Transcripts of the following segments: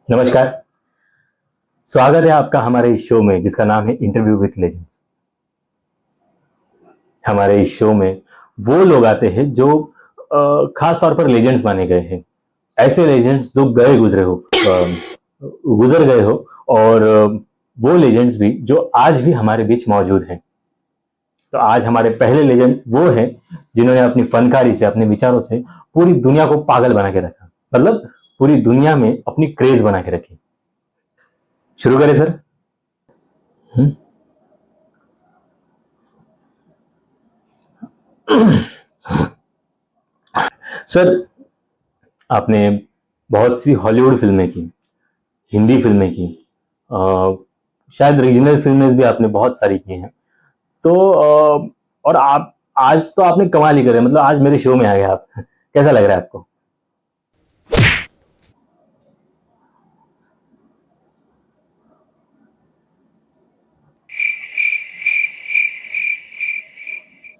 नमस्कार। स्वागत है आपका हमारे इस शो में जिसका नाम है इंटरव्यू विथ लेजेंड्स। हमारे इस शो में वो लोग आते हैं जो खास तौर पर लेजेंड्स माने गए हैं। ऐसे लेजेंड्स जो गुजर गए हो और वो लेजेंड्स भी जो आज भी हमारे बीच मौजूद हैं। तो आज हमारे पहले लेजेंड वो हैं जिन्होंने अपनी फनकारी से, अपने विचारों से पूरी दुनिया को पागल बना के रखा, मतलब पूरी दुनिया में अपनी क्रेज बना के रखी। शुरू करें सर। सर, आपने बहुत सी हॉलीवुड फिल्में की, हिंदी फिल्में की, शायद रीजनल फिल्में भी आपने बहुत सारी की हैं। तो और आप आज तो आपने कमाल ही करे, मतलब आज मेरे शो में आ गए आप। कैसा लग रहा है आपको?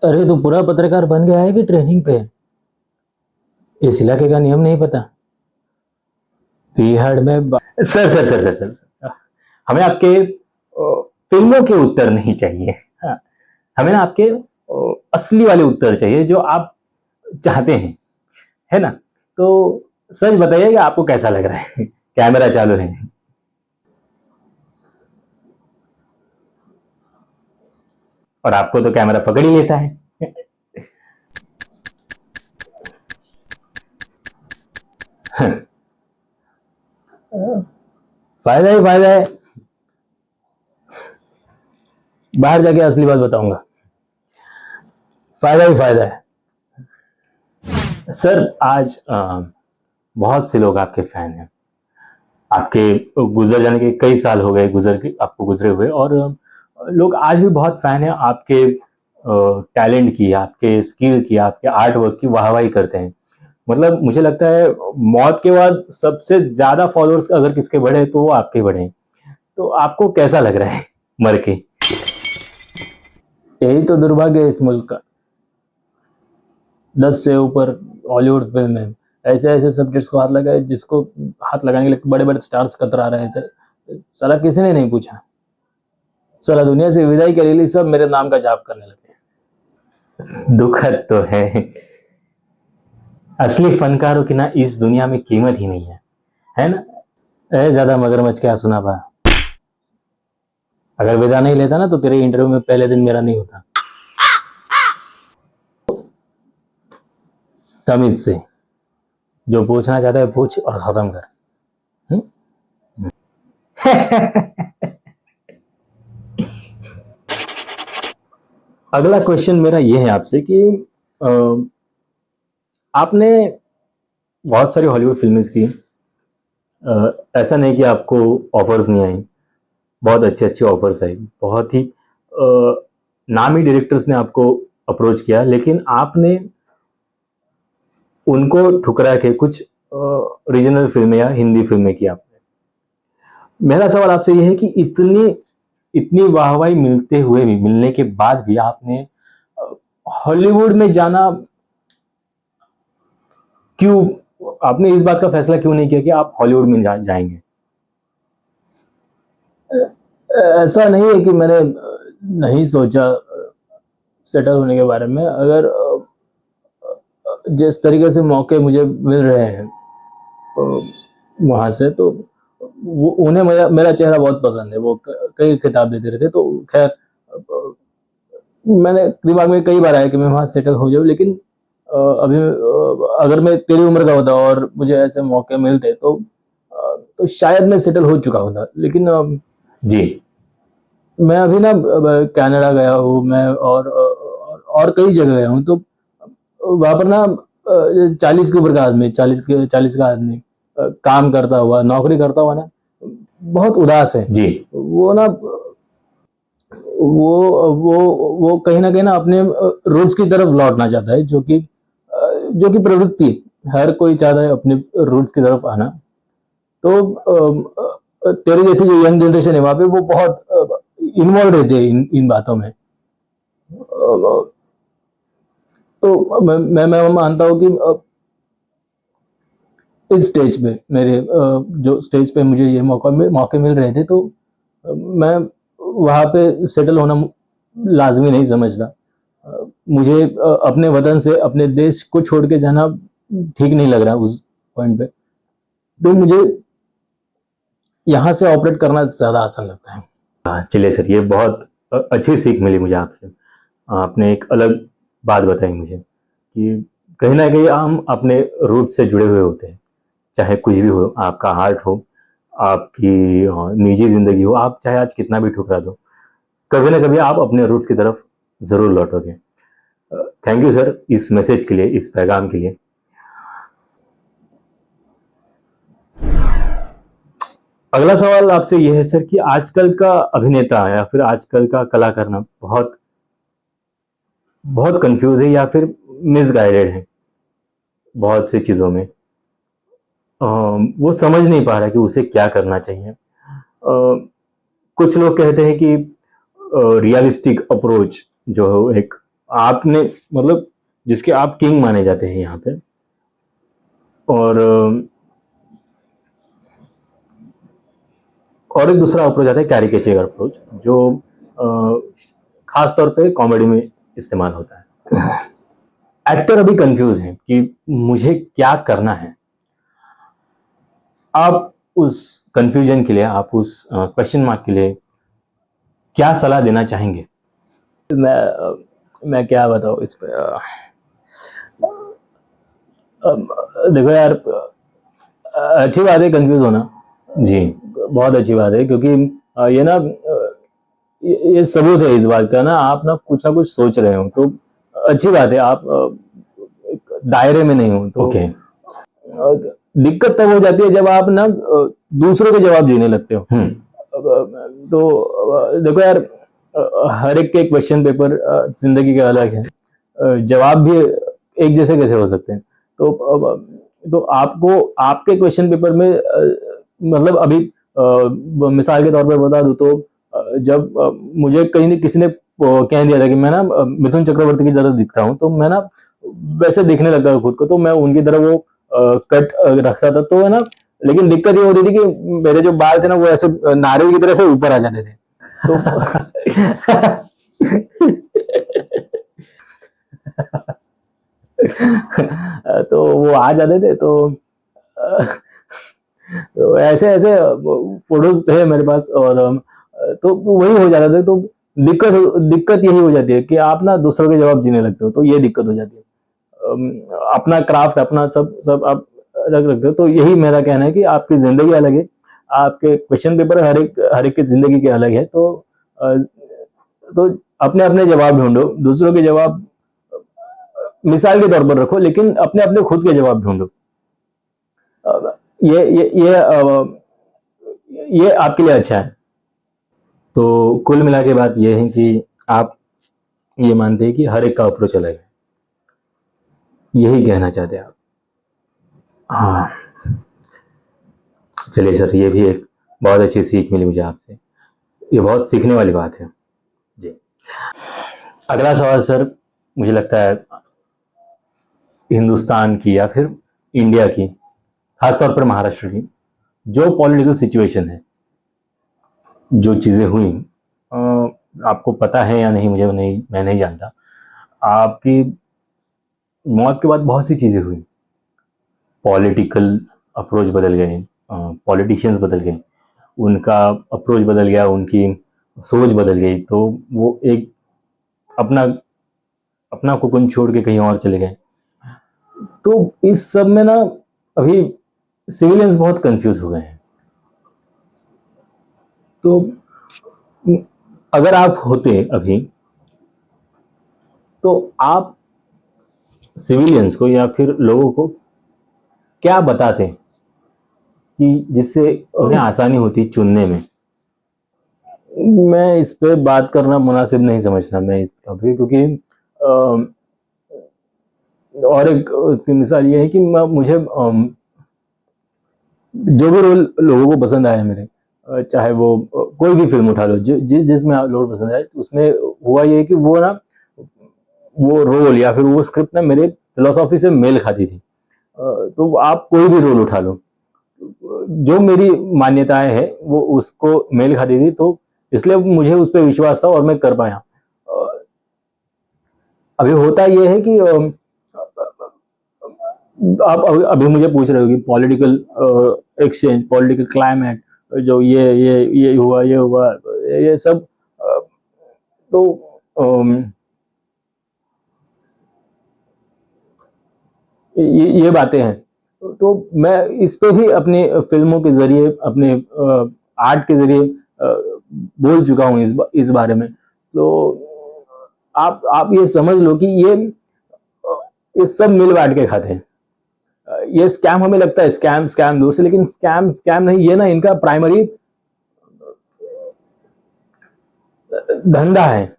अरे तो पूरा पत्रकार बन गया है कि ट्रेनिंग पे? इस इलाके का नियम नहीं पता? बिहाड़ में sir sir sir sir sir, sir. हमें आपके फिल्मों के उत्तर नहीं चाहिए। हाँ, हमें ना आपके असली वाले उत्तर चाहिए जो आप चाहते हैं, है ना? तो सच बताइए कि आपको कैसा लग रहा है? कैमरा चालू है। और आपको तो कैमरा पकड़ ही लेता है। फायदा ही फायदा है। बाहर जाके असली बात बताऊंगा। फायदा ही फायदा है। सर, आज बहुत से लोग आपके फैन हैं। आपके गुजर जाने के कई साल हो गए, आपको गुजरे हुए, और लोग आज भी बहुत फैन हैं आपके टैलेंट की, आपके स्किल की, आपके आर्ट वर्क की वाहवाही करते हैं। मतलब मुझे लगता है मौत के बाद सबसे ज्यादा फॉलोअर्स अगर किसके बढ़े तो वो आपके बढ़े हैं। तो आपको कैसा लग रहा है मर के? यही तो दुर्भाग्य है इस मुल्क का। 10 से ऊपर हॉलीवुड फिल्म है, ऐसे ऐसे सब्जेक्ट्स को हाथ लगाए जिसको हाथ लगाने के लिए बड़े बड़े स्टार्स कतरा रहे थे। साला किसी ने नहीं पूछा। साला दुनिया से विदाई के लिए सब मेरे नाम का जाप करने लगे। दुखद तो है। असली फनकारों की ना इस दुनिया में कीमत ही नहीं है ना? ज्यादा मगरमच्छ क्या सुना पा। अगर विदा नहीं लेता ना तो तेरे इंटरव्यू में पहले दिन मेरा नहीं होता। तमीज से जो पूछना चाहता है पूछ और खत्म कर। अगला क्वेश्चन मेरा ये है आपसे कि आपने बहुत सारी हॉलीवुड फिल्में की। ऐसा नहीं कि आपको ऑफर्स नहीं आई, बहुत अच्छे अच्छे ऑफर्स आई, बहुत ही नामी डायरेक्टर्स ने आपको अप्रोच किया, लेकिन आपने उनको ठुकरा के कुछ रीजनल फिल्में या हिंदी फिल्में की आपने। मेरा सवाल आपसे यह है कि इतनी इतनी वाहवाही मिलने के बाद भी आपने हॉलीवुड में जाना क्यों? आपने इस बात का फैसला क्यों नहीं किया कि आप हॉलीवुड में जाएंगे? ऐसा नहीं है कि मैंने नहीं सोचा सेटल होने के बारे में। अगर जिस तरीके से मौके मुझे मिल रहे हैं वहां से, तो उन्हें मेरा चेहरा बहुत पसंद है। वो कई खिताब देते रहते, तो खैर मैंने दिमाग में कई बार आया कि मैं वहां सेटल हो जाऊं। लेकिन अभी अगर मैं तेरी उम्र का होता और मुझे ऐसे मौके मिलते तो शायद मैं सेटल हो चुका होता। लेकिन जी, मैं अभी ना कनाडा गया हूँ मैं, और कई जगह गया हूँ। तो वहां पर ना 40 के ऊपर का आदमी, 40 का आदमी काम करता हुआ, नौकरी करता हुआ ना बहुत उदास है। जी, वो ना वो कहीं ना कहीं ना अपने रूट्स की तरफ लौटना चाहता है, जो कि प्रवृत्ति है। हर कोई चाहता है अपने रूट्स की तरफ आना। तो तेरी जैसी जो यंग जनरेशन है वहां पे, वो बहुत इन्वॉल्व रहते हैं इन बातों में। तो मैं मानता हूँ कि इस स्टेज पे मेरे जो स्टेज पे मुझे ये मौके मिल रहे थे, तो मैं वहाँ पे सेटल होना लाजमी नहीं समझता। मुझे अपने वतन से, अपने देश को छोड़ के जाना ठीक नहीं लग रहा उस पॉइंट पे। तो मुझे यहाँ से ऑपरेट करना ज़्यादा आसान लगता है। चलिए सर, ये बहुत अच्छी सीख मिली मुझे आपसे। आपने एक अलग बात बताई मुझे कि कहीं ना कहीं हम अपने रूट से जुड़े हुए होते हैं, चाहे कुछ भी हो, आपका आर्ट हो, आपकी निजी जिंदगी हो, आप चाहे आज कितना भी ठुकरा दो, कभी ना कभी आप अपने रूट्स की तरफ जरूर लौटोगे। थैंक यू सर इस मैसेज के लिए, इस पैगाम के लिए। अगला सवाल आपसे यह है सर कि आजकल का अभिनेता या फिर आजकल का कला करना बहुत बहुत कंफ्यूज है या फिर मिसगाइडेड है बहुत सी चीजों में। वो समझ नहीं पा रहा कि उसे क्या करना चाहिए। कुछ लोग कहते हैं कि रियलिस्टिक अप्रोच जो है एक, आपने मतलब जिसके आप किंग माने जाते हैं यहाँ पे, और एक दूसरा अप्रोच आता है कैरिकेचर अप्रोच, जो खास तौर पे कॉमेडी में इस्तेमाल होता है। एक्टर अभी कंफ्यूज हैं कि मुझे क्या करना है। आप उस कंफ्यूजन के लिए, आप उस क्वेश्चन मार्क के लिए क्या सलाह देना चाहेंगे? मैं क्या बताऊँ इस पे। देखो यार, अच्छी बात है कंफ्यूज होना जी, बहुत अच्छी बात है, क्योंकि ये ना ये सबूत है इस बात का ना, आप ना कुछ सोच रहे हो, तो अच्छी बात है। आप एक दायरे में नहीं हो तो ओके। दिक्कत तब हो जाती है जब आप ना दूसरों के जवाब देने लगते हो। तो देखो यार, हर एक के क्वेश्चन पेपर जिंदगी के अलग है, जवाब भी एक जैसे कैसे हो सकते हैं। तो आपको आपके क्वेश्चन पेपर में मतलब अभी मिसाल के तौर पर बता दूं तो जब मुझे कहीं किसी ने कह दिया था कि मैं ना मिथुन चक्रवर्ती की तरह दिखता हूँ, तो मैं ना वैसे दिखने लगता था खुद को, तो मैं उनकी तरह वो कट रखता था, तो है ना। लेकिन दिक्कत ये होती थी कि मेरे जो बाल थे ना वो ऐसे नारियल की तरह से ऊपर आ जाते थे, तो तो वो आ जाते थे, तो ऐसे ऐसे फोटोज थे मेरे पास, और तो वही हो जाता था। तो दिक्कत यही हो जाती है कि आप ना दूसरों के जवाब जीने लगते हो, तो ये दिक्कत हो जाती है। अपना क्राफ्ट, अपना सब सब आप रख रखते हो। तो यही मेरा कहना है कि आपकी जिंदगी अलग है, आपके क्वेश्चन पेपर हर एक की जिंदगी के अलग है। तो अपने अपने जवाब ढूंढो, दूसरों के जवाब मिसाल के तौर पर रखो, लेकिन अपने अपने खुद के जवाब ढूंढो। ये आपके लिए अच्छा है। तो कुल मिला के बात यह है कि आप ये मानते हैं कि हर एक का अप्रोच अलग है, यही कहना चाहते हैं आप? हाँ, चलिए सर, ये भी एक बहुत अच्छी सीख मिली मुझे आपसे, ये बहुत सीखने वाली बात है जी। अगला सवाल सर, मुझे लगता है हिंदुस्तान की या फिर इंडिया की, खासतौर पर महाराष्ट्र की जो पॉलिटिकल सिचुएशन है, जो चीज़ें हुई, आपको पता है या नहीं, मैं नहीं जानता। आपकी मौत के बाद बहुत सी चीज़ें हुई, पॉलिटिकल अप्रोच बदल गए, पॉलिटिशियंस बदल गए, उनका अप्रोच बदल गया, उनकी सोच बदल गई, तो वो एक अपना अपना कुकुन छोड़ के कहीं और चले गए। तो इस सब में ना अभी सिविलियंस बहुत कंफ्यूज हो गए हैं। तो अगर आप होते अभी, तो आप सिविलियंस को या फिर लोगों को क्या बताते कि जिससे उन्हें आसानी होती चुनने में? मैं इस पे बात करना मुनासिब नहीं समझता मैं इस अभी, क्योंकि और एक उसकी मिसाल ये है कि मुझे जो भी रोल लोगों को पसंद आया मेरे, चाहे वो कोई भी फिल्म उठा लो, जिसमें लोगों को पसंद आया, उसमें हुआ ये कि वो रोल या फिर वो स्क्रिप्ट ना मेरे फिलोसॉफी से मेल खाती थी। तो आप कोई भी रोल उठा लो, जो मेरी मान्यताएं हैं वो उसको मेल खाती थी, तो इसलिए मुझे उस पर विश्वास था और मैं कर पाया। अभी होता यह है कि आप अभी मुझे पूछ रहे हो कि पॉलिटिकल एक्सचेंज, पॉलिटिकल क्लाइमेट, जो ये हुआ, ये हुआ, ये सब, तो ये बातें हैं। तो मैं इस पे भी अपनी फिल्मों के जरिए, अपने आर्ट के जरिए बोल चुका हूँ इस बारे में। तो आप ये समझ लो कि ये सब मिल बांट के खाते हैं। ये स्कैम हमें लगता है स्कैम दूर से, लेकिन स्कैम नहीं, ये ना इनका प्राइमरी धंधा है।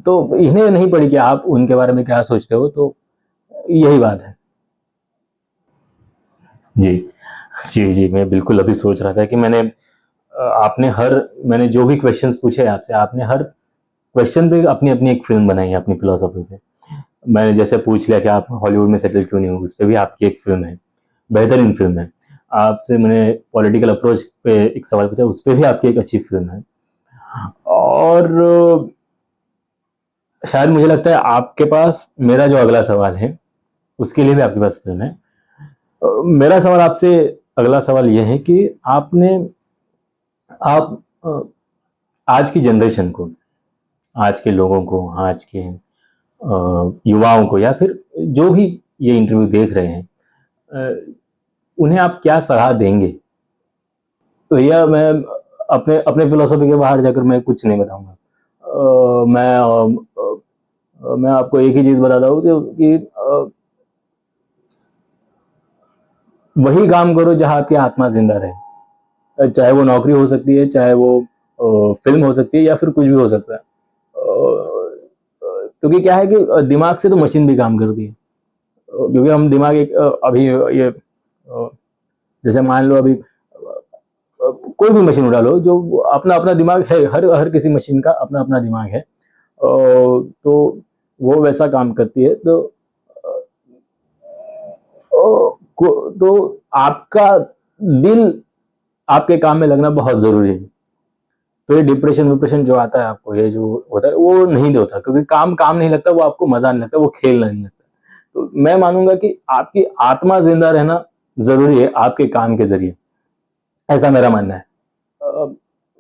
तो इन्हें नहीं पड़ी कि आप उनके बारे में क्या सोचते हो, तो यही बात है। जी जी जी, मैं बिल्कुल अभी सोच रहा था कि मैंने जो भी क्वेश्चंस पूछे आपसे, आपने हर क्वेश्चन पे अपनी अपनी एक फिल्म बनाई है, अपनी फिलोसॉफी पे। मैंने जैसे पूछ लिया कि आप हॉलीवुड में सेटल क्यों नहीं हो, उस पर भी आपकी एक फिल्म है, बेहतरीन फिल्म है। आपसे मैंने पॉलिटिकल अप्रोच पे एक सवाल पूछा, उस पर भी आपकी एक अच्छी फिल्म है। और शायद मुझे लगता है आपके पास मेरा जो अगला सवाल है उसके लिए भी आपके पास फिल्म है। मेरा सवाल आपसे, अगला सवाल यह है कि आप आज की जनरेशन को, आज के लोगों को, आज के युवाओं को, या फिर जो भी ये इंटरव्यू देख रहे हैं, उन्हें आप क्या सलाह देंगे? तो यह मैं अपने अपने फिलोसॉफी के बाहर जाकर मैं कुछ नहीं बताऊंगा। मैं आपको एक ही चीज बताता हूँ कि वही काम करो जहां आपकी आत्मा जिंदा रहे, चाहे वो नौकरी हो सकती है, चाहे वो फिल्म हो सकती है, या फिर कुछ भी हो सकता है। क्योंकि क्या है कि दिमाग से तो मशीन भी काम करती है। क्योंकि हम दिमाग एक अभी ये जैसे मान लो अभी कोई भी मशीन उठा लो, जो अपना अपना दिमाग है, हर किसी मशीन का अपना अपना दिमाग है, तो वो वैसा काम करती है। तो आपका दिल आपके काम में लगना बहुत जरूरी है। तो ये डिप्रेशन जो आता है आपको, ये जो होता है वो नहीं होता, क्योंकि काम नहीं लगता, वो आपको मजा नहीं लगता, वो खेल नहीं लगता। तो मैं मानूंगा कि आपकी आत्मा जिंदा रहना जरूरी है आपके काम के जरिए, ऐसा मेरा मानना है।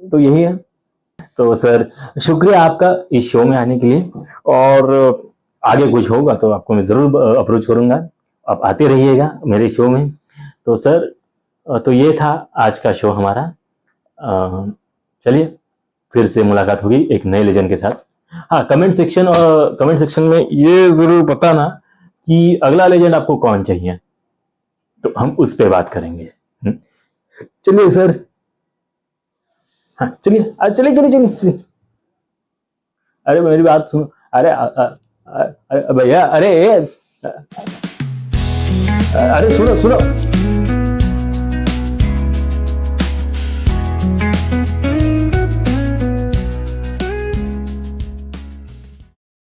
तो यही है। तो सर, शुक्रिया आपका इस शो में आने के लिए, और आगे कुछ होगा तो आपको मैं जरूर अप्रोच करूंगा, आप आते रहिएगा मेरे शो में। तो सर, तो ये था आज का शो हमारा। चलिए, फिर से मुलाकात होगी एक नए लेजेंड के साथ। हाँ, कमेंट सेक्शन में ये जरूर बताना कि अगला लेजेंड आपको कौन चाहिए, तो हम उस पर बात करेंगे। चलिए सर, हाँ चलिए चलिए चलिए चलिए चलिए। अरे मेरी बात सुनो, अरे भैया, अरे सुनो सुनो।